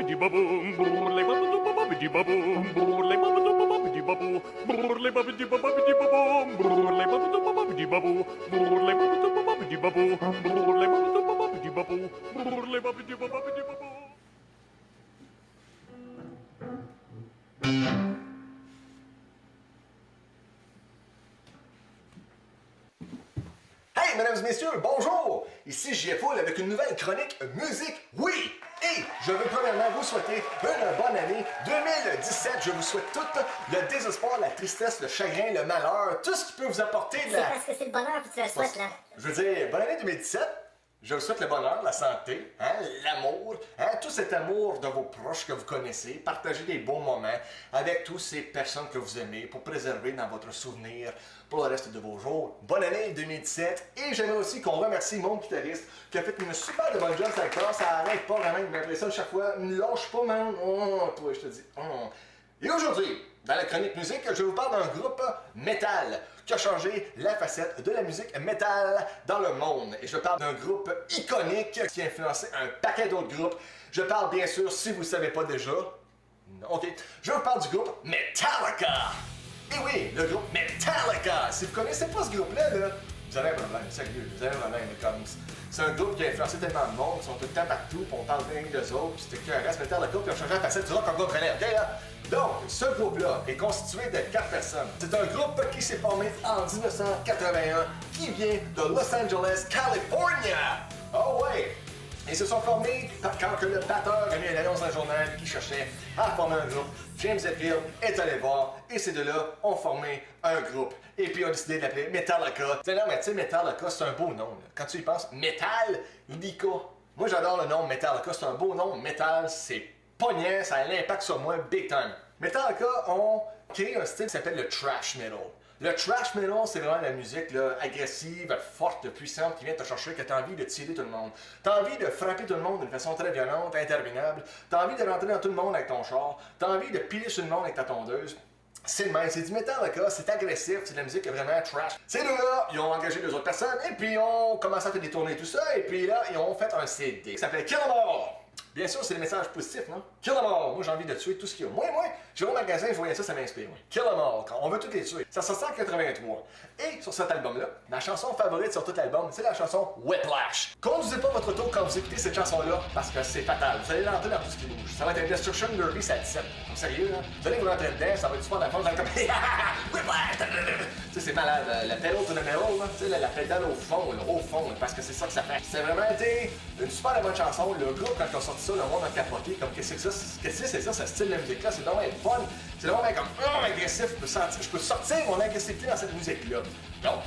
Hey, mesdames et messieurs, bonjour! Ici JFoul avec une nouvelle chronique musique, oui! Et je veux premièrement vous souhaiter une bonne année 2017. Je vous souhaite tout le désespoir, la tristesse, le chagrin, le malheur, tout ce qui peut vous apporter de la... C'est parce que c'est le bonheur que tu le souhaites, là. Je veux dire, bonne année 2017. Je vous souhaite le bonheur, la santé, hein, l'amour, hein, tout cet amour de vos proches que vous connaissez. Partagez des bons moments avec toutes ces personnes que vous aimez pour préserver dans votre souvenir pour le reste de vos jours. Bonne année 2017. Et j'aimerais aussi qu'on remercie mon guitariste qui a fait une super de bonne job avec toi. Ça arrête pas vraiment, il m'impressionne chaque fois. Ne lâche pas, man. Oh, toi, je te dis. Oh. Et aujourd'hui, dans la chronique musique, je vous parle d'un groupe métal qui a changé la facette de la musique métal dans le monde. Et je parle d'un groupe iconique qui a influencé un paquet d'autres groupes. Je parle bien sûr, si vous ne savez pas déjà, ok, je vous parle du groupe Metallica. Et oui, le groupe Metallica. Si vous ne connaissez pas ce groupe-là, vous avez un problème, sérieux, vous avez un problème. Comme c'est un groupe qui a influencé tellement de monde, ils sont tout le temps partout, puis on parle bien d'eux autres, puis c'était qu'un reste Metallica, puis on changeait la facette du rock en groupe relais, ok là? Donc, ce groupe-là est constitué de 4 personnes. C'est un groupe qui s'est formé en 1981, qui vient de Los Angeles, California. Oh ouais! Ils se sont formés quand le batteur a mis une annonce dans le journal qui cherchait à former un groupe. James Hetfield est allé voir et ces deux-là ont formé un groupe. Et puis ils ont décidé de l'appeler Metallica. Non, mais tu sais, Metallica, c'est un beau nom. Là. Quand tu y penses, Metallica. Moi, j'adore le nom Metallica. C'est un beau nom. Metal, c'est pognant, ça a l'impact sur moi big time. Metallica ont créé un style qui s'appelle le thrash metal. Le thrash metal, c'est vraiment la musique là, agressive, forte, puissante, qui vient te chercher, que tu as envie de tirer tout le monde. Tu as envie de frapper tout le monde d'une façon très violente, interminable. Tu as envie de rentrer dans tout le monde avec ton char. Tu as envie de piler sur le monde avec ta tondeuse. C'est le même, c'est du Metallica, c'est agressif, c'est de la musique vraiment trash. Ces deux-là, ils ont engagé deux autres personnes, et puis ils ont commencé à faire des tournées et tout ça, et puis là, ils ont fait un CD qui s'appelait Kill 'Em All. Bien sûr, c'est le message positif, non? Kill 'em all. Moi, j'ai envie de tuer tout ce qu'il y a. Moi, je vais au magasin, je voyais ça, ça m'inspire. Kill 'em all. On veut tous les tuer. Ça sort en 83. Et sur cet album-là, ma chanson favorite sur tout l'album, c'est la chanson Whiplash. Conduisez pas votre auto quand vous écoutez cette chanson-là, parce que c'est fatal. Vous allez l'entendre dans tout ce qui bouge. Ça va être un Destruction Derby, ça 17. Sérieux, là? Vous allez vous rentrer dedans, ça va être super la fun, vous allez comme Whiplash! Tu sais, c'est malade. La pedal to the metal, là. Tu sais, la pédale au fond, parce que c'est ça que ça fait. C'est vraiment été une super bonne chanson. Le groupe, quand ils ont sorti ça, le monde a capoté. Comme, qu'est-ce que c'est ça? Qu'est-ce que c'est ça, ce style de musique-là? C'est vraiment fun. C'est vraiment comme, agressif. Je peux sortir mon agressivité dans cette musique-là. Donc,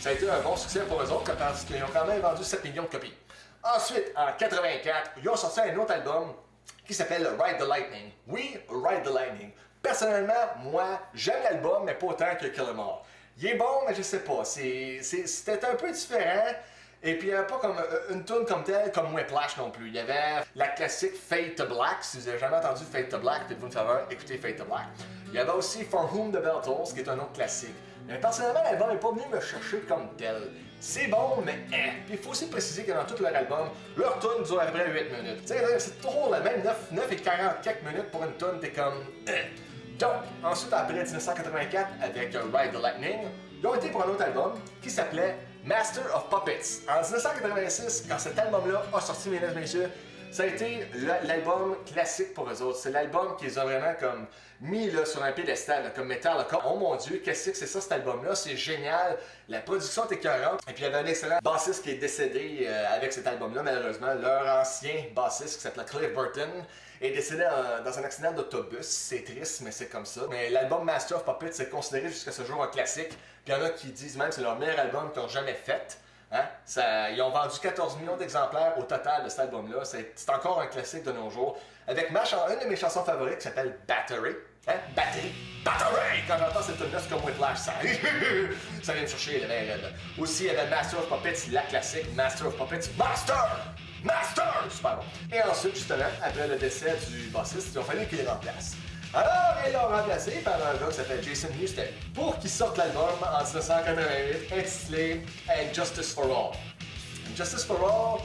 ça a été un bon succès pour eux autres, parce qu'ils ont quand même vendu 7 millions de copies. Ensuite, en 84, ils ont sorti un autre album qui s'appelle Ride the Lightning. Oui, Ride the Lightning. Personnellement, moi, j'aime l'album, mais pas autant que Kill 'Em All. Il est bon, mais je sais pas. C'était un peu différent. Et puis, il n'y avait pas comme une tune comme telle, comme Whiplash non plus. Il y avait la classique Fade to Black. Si vous n'avez jamais entendu Fade to Black, faites-vous une faveur, écoutez Fade to Black. Il y avait aussi For Whom the Bell Tolls, qui est un autre classique. Mais personnellement, l'album n'est pas venu me chercher comme tel. C'est bon, mais Puis il faut aussi préciser que dans tout leur album, leur tune dure à peu près 8 minutes. Tu sais, c'est toujours la même 9 et 40 quelques minutes pour une tune, t'es comme Donc, ensuite, après 1984, avec Ride the Lightning, ils ont été pour un autre album qui s'appelait Master of Puppets. En 1986, quand cet album-là a sorti, mesdames et messieurs, ça a été l'album classique pour eux autres. C'est l'album qui les a vraiment comme mis là, sur un piédestal, là, comme Metallica. Oh mon Dieu, qu'est-ce que c'est ça cet album-là? C'est génial. La production était écœurante. Et puis il y avait un excellent bassiste qui est décédé avec cet album-là, malheureusement. Leur ancien bassiste qui s'appelait Cliff Burton est décédé dans un accident d'autobus. C'est triste, mais c'est comme ça. Mais l'album Master of Puppets est considéré jusqu'à ce jour un classique. Puis il y en a qui disent même que c'est leur meilleur album qu'ils ont jamais fait. Hein? Ils ont vendu 14 millions d'exemplaires au total de cet album-là. C'est encore un classique de nos jours. Avec une de mes chansons favorites qui s'appelle Battery. Hein? Battery! Quand j'entends cette tune-là, c'est comme Whiplash. Ça vient me chercher les mains. Aussi, il y avait Master of Puppets, la classique Master of Puppets. Master! Super bon. Et ensuite, justement, après le décès du bassiste, il a fallu qu'il les remplace. Alors, ils l'ont remplacé par un gars qui s'appelle Jason Newsted pour qu'il sorte l'album en 1988 intitulé And Justice for All. Justice for All,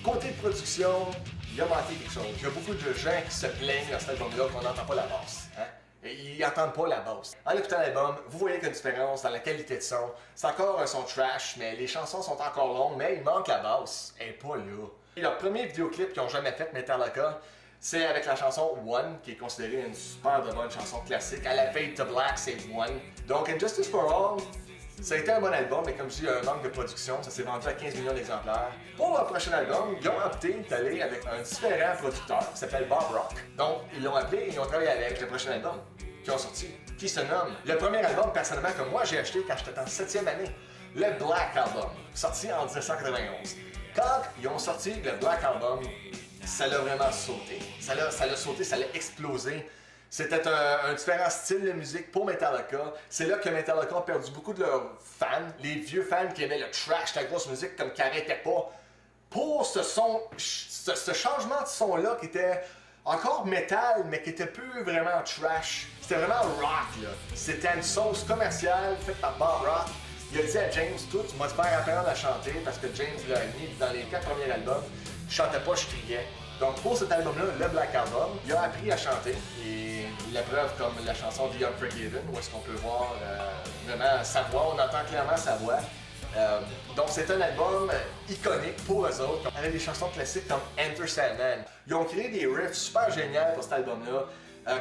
côté de production, il a manqué quelque chose. Il y a beaucoup de gens qui se plaignent dans cet album-là qu'on n'entend pas la basse. Hein? Et ils n'entendent pas la basse. En écoutant l'album, vous voyez qu'il y a une différence dans la qualité de son. C'est encore un son trash, mais les chansons sont encore longues, mais il manque la basse. Elle n'est pas là. Et leur premier vidéoclip qu'ils ont jamais fait, Metallica, c'est avec la chanson One, qui est considérée une super de bonne chanson classique. À la Fade to Black, c'est One. Donc, Injustice for All, ça a été un bon album, mais comme je dis, il y a un manque de production. Ça s'est vendu à 15 millions d'exemplaires. Pour leur prochain album, ils ont opté d'aller avec un différent producteur qui s'appelle Bob Rock. Donc, ils l'ont appelé et ils ont travaillé avec le prochain album qui ont sorti, qui se nomme le premier album, personnellement, que moi j'ai acheté quand j'étais en 7e année, le Black Album, sorti en 1991. Quand ils ont sorti le Black Album, ça l'a vraiment sauté. Ça l'a sauté, ça l'a explosé. C'était un différent style de musique pour Metallica. C'est là que Metallica a perdu beaucoup de leurs fans, les vieux fans qui aimaient le trash, la grosse musique comme qui n'arrêtait pas. Pour ce son, ce changement de son-là qui était encore métal, mais qui était plus vraiment trash. C'était vraiment rock, là. C'était une sauce commerciale faite par Bob Rock. Il a dit à James, toi, tu m'as faire apprendre à chanter, parce que James l'a mis dans les 4 premiers albums. Je chantais pas, je criais. Donc pour cet album-là, le Black Album, il a appris à chanter. Et la preuve, comme la chanson The Unforgiven, où est-ce qu'on peut voir vraiment sa voix, on entend clairement sa voix. Donc c'est un album iconique pour eux autres, avec des chansons classiques comme Enter Sandman. Ils ont créé des riffs super géniaux pour cet album-là.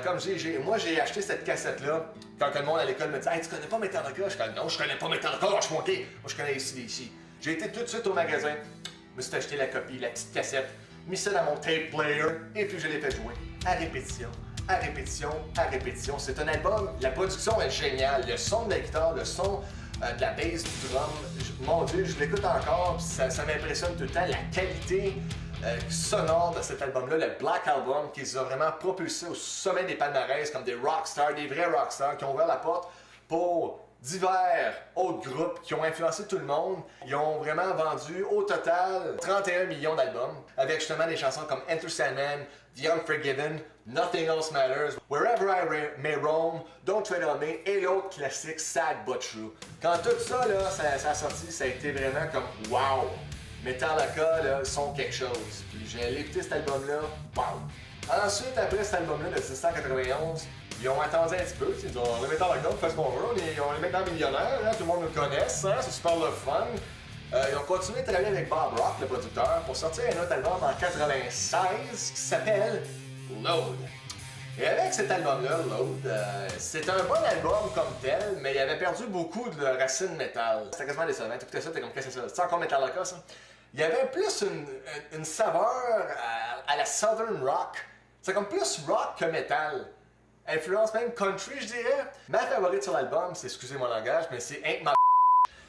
Comme moi j'ai acheté cette cassette-là quand le monde à l'école me dit « Hey, tu connais pas Metallica? » Je dis « Non, je connais pas Metallica, lâche-moi, ok! Moi je connais AC/DC. » J'ai été tout de suite au magasin, je me suis acheté la copie, la petite cassette, mis ça dans mon tape player, et puis je l'ai fait jouer à répétition, à répétition, à répétition. C'est un album, la production est géniale, le son de la guitare, le son de la bass, du drum, mon Dieu, je l'écoute encore, ça m'impressionne tout le temps, la qualité sonore de cet album-là, le Black Album, qui les a vraiment propulsés au sommet des palmarès comme des rockstars, des vrais rockstars qui ont ouvert la porte pour divers autres groupes qui ont influencé tout le monde. Ils ont vraiment vendu au total 31 millions d'albums, avec justement des chansons comme Enter Sandman, The Unforgiven, Nothing Else Matters, Wherever I May Roam, Don't Tread on Me et l'autre classique Sad But True. Quand tout ça, là, ça a sorti, ça a été vraiment comme wow! Metallica, là, sont quelque chose. Puis j'ai écouté cet album-là, wow! Ensuite, après cet album-là de 1991, ils ont attendu un petit peu, ils ont le Metallica, on fait ce qu'on veut, on les met dans le millionnaire, hein, tout le monde nous connaisse, hein, c'est super le fun. Ils ont continué de travailler avec Bob Rock, le producteur, pour sortir un autre album en 96 qui s'appelle Load. Et avec cet album-là, Load, c'est un bon album comme tel, mais il avait perdu beaucoup de racines métal. C'était quasiment décevant, t'écoutais ça, t'es comme, qu'est-ce que c'est ça? C'est encore Metallica, ça? Il y avait plus une saveur à la Southern Rock. C'est comme plus rock que metal. Influence même country, je dirais. Ma favorite sur l'album, c'est, excusez mon langage, mais c'est Ain't My.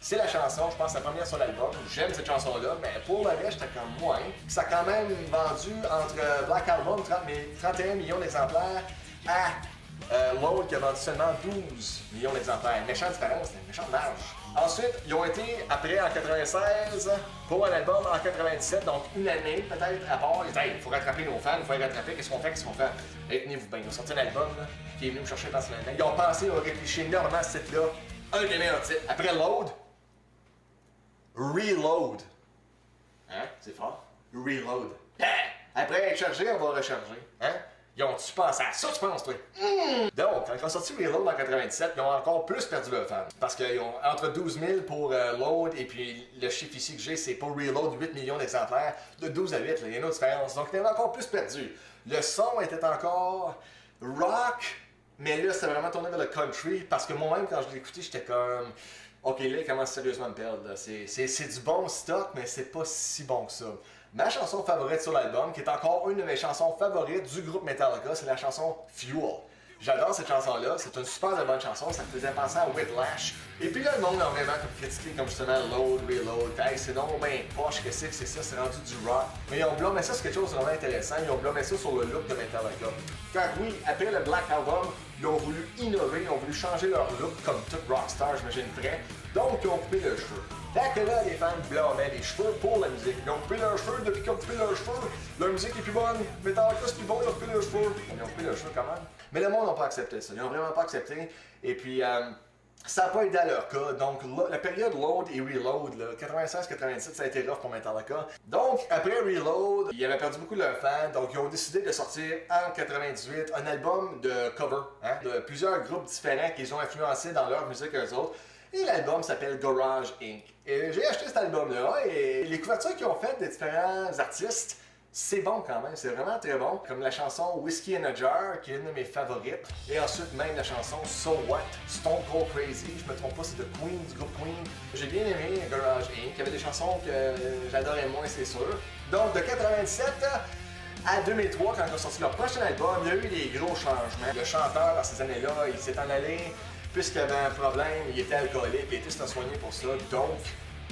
C'est la chanson, je pense, la première sur l'album. J'aime cette chanson-là, mais pour le reste, j'étais comme moins. Ça a quand même vendu entre Black Album, 31 millions d'exemplaires, à Load qui a vendu seulement 12 millions d'exemplaires. Une méchante différence, une méchante marge. Ensuite, ils ont été, après en 96, pour un album en 97, donc une année peut-être à part. Ils disaient, hey, il faut rattraper nos fans, il faut les rattraper, qu'est-ce qu'on fait, qu'est-ce qu'on fait? Et tenez-vous bien, ils ont sorti un album là, qui est venu me chercher personnellement. Ils ont pensé, ils ont réfléchi énormément à ce titre-là. Un des meilleurs titres. Après Load, Reload. Hein? C'est fort? Reload. Yeah! Après être chargé, on va recharger. Hein? Ils ont-tu pensé à ça, tu penses, toi? Donc, quand ils ont sorti Reload en 97, ils ont encore plus perdu leurs fans. Parce qu'ils ont entre 12 000 pour Load, et puis le chiffre ici que j'ai, c'est pour Reload, 8 millions d'exemplaires. De 12 à 8, là, il y a une autre différence. Donc, ils ont encore plus perdu. Le son était encore rock, mais là, c'était vraiment tourné vers le country. Parce que moi-même, quand je l'ai écouté, j'étais comme... Ok, là, il commence sérieusement à me perdre. C'est du bon stock, mais c'est pas si bon que ça. Ma chanson favorite sur l'album, qui est encore une de mes chansons favorites du groupe Metallica, c'est la chanson Fuel. J'adore cette chanson-là, c'est une super de bonne chanson, ça me faisait penser à Whiplash. Et puis là, le monde a vraiment critiqué comme justement Load, Reload, hey, c'est non ben poche, que c'est ça, c'est rendu du rock. Mais ils ont blâmé ça sur quelque chose de vraiment intéressant, ils ont blâmé ça sur le look de Metallica. Car oui, après le Black Album, ils ont voulu innover, ils ont voulu changer leur look comme tout rockstar, j'imagine vrai. Donc ils ont coupé leurs cheveux. Fait que là, les fans blâmaient les cheveux pour la musique. Ils ont coupé leurs cheveux, depuis qu'ils ont coupé leurs cheveux, leur musique est plus bonne, Metallica c'est plus bon, ils ont coupé leurs cheveux. Ils ont coupé leurs cheveux quand même. Mais le monde n'a pas accepté ça, ils n'ont vraiment pas accepté. Et puis, Ça n'a pas aidé à leur cas. Donc, la période load et reload, 96-97, ça a été rough pour Metallica. Donc, après reload, ils avaient perdu beaucoup de leurs fans. Donc, ils ont décidé de sortir en 98 un album de cover, hein, de plusieurs groupes différents qu'ils ont influencés dans leur musique eux autres. Et l'album s'appelle Garage Inc. Et j'ai acheté cet album-là et les couvertures qu'ils ont faites des différents artistes, c'est bon quand même, c'est vraiment très bon. Comme la chanson Whiskey in a Jar, qui est une de mes favorites. Et ensuite même la chanson So What, Stone Cold Crazy, je me trompe pas, c'est de Queen, du groupe Queen. J'ai bien aimé Garage Inc. Il y avait des chansons que j'adorais moins, c'est sûr. Donc de 87 à 2003, quand ils ont sorti leur prochain album, il y a eu des gros changements. Le chanteur, dans ces années-là, il s'est en allé, puisqu'il avait un problème, il était alcoolique, il était soigné pour ça. Donc,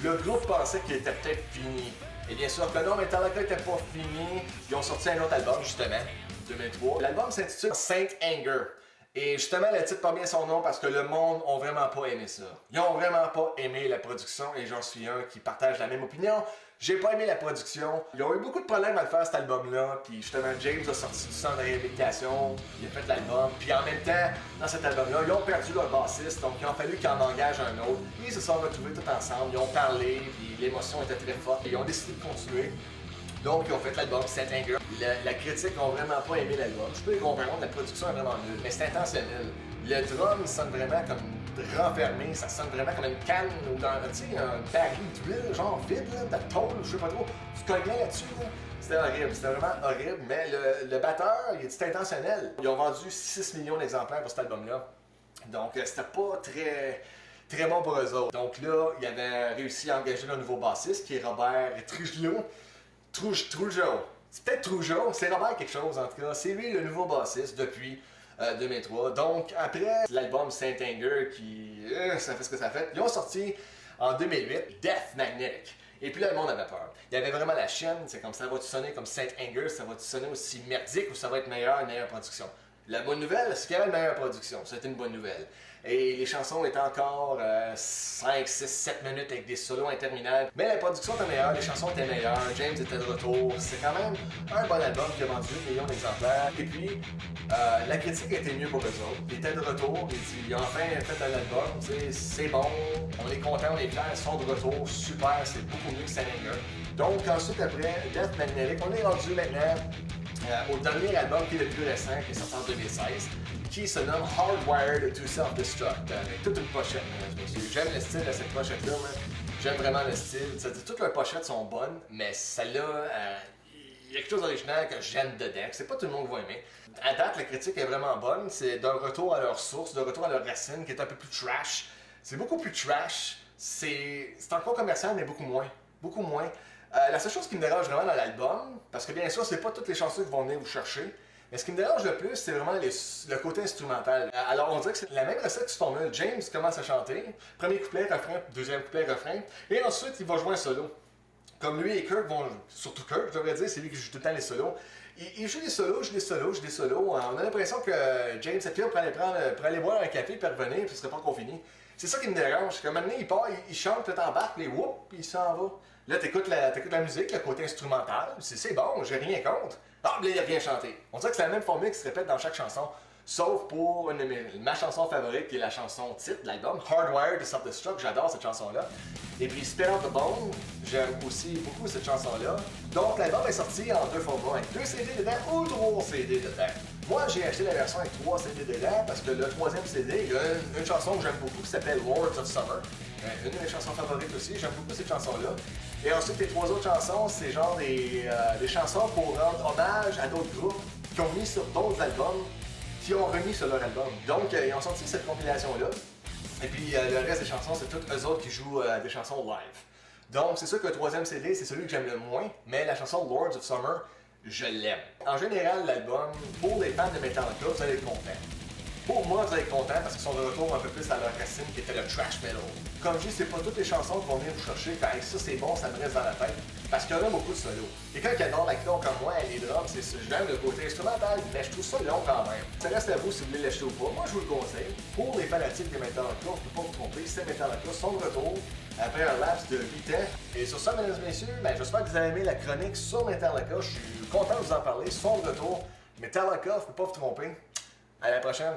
le groupe pensait qu'il était peut-être fini. Et bien sûr, le nom Metallica n'était pas fini. Ils ont sorti un autre album, justement, 2003. L'album s'intitule Saint Anger. Et justement, le titre porte bien son nom parce que le monde n'a vraiment pas aimé ça. Ils n'ont vraiment pas aimé la production et j'en suis un qui partage la même opinion. J'ai pas aimé la production. Ils ont eu beaucoup de problèmes à le faire cet album-là. Puis justement, James a sorti du centre de réhabilitation. Il a fait l'album. Puis en même temps, dans cet album-là, ils ont perdu leur bassiste. Donc il a fallu qu'ils en engagent un autre. Ils se sont retrouvés tout ensemble. Ils ont parlé. Puis l'émotion était très forte. Et ils ont décidé de continuer. Donc, ils ont fait l'album Saint Anger. La critique n'a vraiment pas aimé l'album. Je peux les comprendre, la production est vraiment nulle, mais c'est intentionnel. Le drum sonne vraiment comme renfermé, ça sonne vraiment comme une canne ou dans un baril d'huile, genre vide, là, de tôle, je sais pas trop. Tu cognais là-dessus, là. C'était horrible, c'était vraiment horrible, mais le batteur, il est intentionnel. Ils ont vendu 6 millions d'exemplaires pour cet album-là. Donc, c'était pas très bon pour eux autres. Donc là, ils avaient réussi à engager un nouveau bassiste qui est Robert Trujillo. Trujillo. C'est peut-être Trujillo, c'est Robert quelque chose en tout cas. C'est lui le nouveau bassiste depuis 2003. Donc après l'album Saint Anger qui... ça fait ce que ça fait. Ils ont sorti en 2008 Death Magnetic. Et puis là, le monde avait peur. Il y avait vraiment la chaîne, c'est comme ça va-tu sonner comme Saint Anger, ça va-tu sonner aussi merdique ou ça va être une meilleure production. La bonne nouvelle, c'est qu'il y avait une meilleure production. C'était une bonne nouvelle. Et les chansons étaient encore 5, 6, 7 minutes avec des solos interminables. Mais la production était meilleure, les chansons étaient meilleures, James était de retour. C'est quand même un bon album qui a vendu 1 million d'exemplaires. Et puis, la critique était mieux pour eux autres. Ils étaient de retour, ils ont enfin fait un album. C'est bon, on est content, on est fiers, ils sont de retour. Super, c'est beaucoup mieux que Saint Anger. Donc ensuite, après Death Magnetic, on est rendu maintenant au dernier album qui est le plus récent, qui est sorti en 2016, qui se nomme Hardwired to Self-Destruct, avec toute une pochette. J'aime le style de cette pochette-là, j'aime vraiment le style. Toutes leurs pochettes sont bonnes, mais celle-là, il y a quelque chose d'original que j'aime dedans, que c'est pas tout le monde qui va aimer. À date, la critique est vraiment bonne, c'est d'un retour à leur source, d'un retour à leur racine, qui est un peu plus trash. C'est beaucoup plus trash, c'est encore commercial, mais beaucoup moins. Beaucoup moins. La seule chose qui me dérange vraiment dans l'album, parce que bien sûr, c'est pas toutes les chansons qui vont venir vous chercher, mais ce qui me dérange le plus, c'est vraiment le côté instrumental. Alors, on dirait que c'est la même recette qui se formule. James commence à chanter, premier couplet, refrain, deuxième couplet, refrain, et ensuite, il va jouer un solo. Comme lui et Kirk vont, surtout Kirk, je devrais dire, c'est lui qui joue tout le temps les solos. Il joue des solos, joue des solos, joue des solos. On a l'impression que James et Phil pour aller boire un café et revenir, puis ce serait pas encore fini. C'est ça qui me dérange. Comme maintenant, il part, il chante, peut-être en bac, puis whoop, puis il s'en va. Là, t'écoutes la musique, le côté instrumental, c'est bon, j'ai rien contre. Ah, là, il a rien chanté. On dirait que c'est la même formule qui se répète dans chaque chanson, sauf pour ma chanson favorite, qui est la chanson titre de l'album, Hardwired to Self-Destruct. J'adore cette chanson-là. Et puis, Spare the Bone, j'aime aussi beaucoup cette chanson-là. Donc, l'album est sorti en 2 formats, avec 2 CD dedans ou 3 CD dedans. Moi, j'ai acheté la version avec 3 CD dedans parce que le 3e CD, il y a une chanson que j'aime beaucoup qui s'appelle Lords of Summer. Une de mes chansons favorites aussi, j'aime beaucoup cette chanson-là. Et ensuite, les 3 autres chansons, c'est genre des chansons pour rendre hommage à d'autres groupes qui ont mis sur d'autres albums, qui ont remis sur leur album. Donc, ils ont sorti cette compilation-là. Et puis, le reste des chansons, c'est tous eux autres qui jouent des chansons live. Donc, c'est sûr que le 3e CD, c'est celui que j'aime le moins, mais la chanson Lords of Summer, je l'aime. En général, l'album, pour les fans de Metallica, vous allez être contents. Pour moi, vous allez être contents parce qu'ils sont de retour un peu plus à leur racine qui était le thrash metal. Comme je dis, c'est pas toutes les chansons qui vont venir vous chercher, quand ça c'est bon, ça me reste dans la tête. Parce qu'il y en a beaucoup de solos. Quelqu'un qui adore la guitare comme moi, les drums, j'aime le côté instrumental, mais je trouve ça long quand même. Ça reste à vous si vous voulez l'acheter ou pas. Moi, je vous le conseille. Pour les fanatiques de Metallica, vous ne pouvez pas vous tromper, c'est Metallica, son retour après un laps de 8 ans. Et sur ça, mesdames et messieurs, j'espère que vous avez aimé la chronique sur Metallica. Je suis content de vous en parler, son retour. Metallica, vous ne pouvez pas vous tromper. À la prochaine!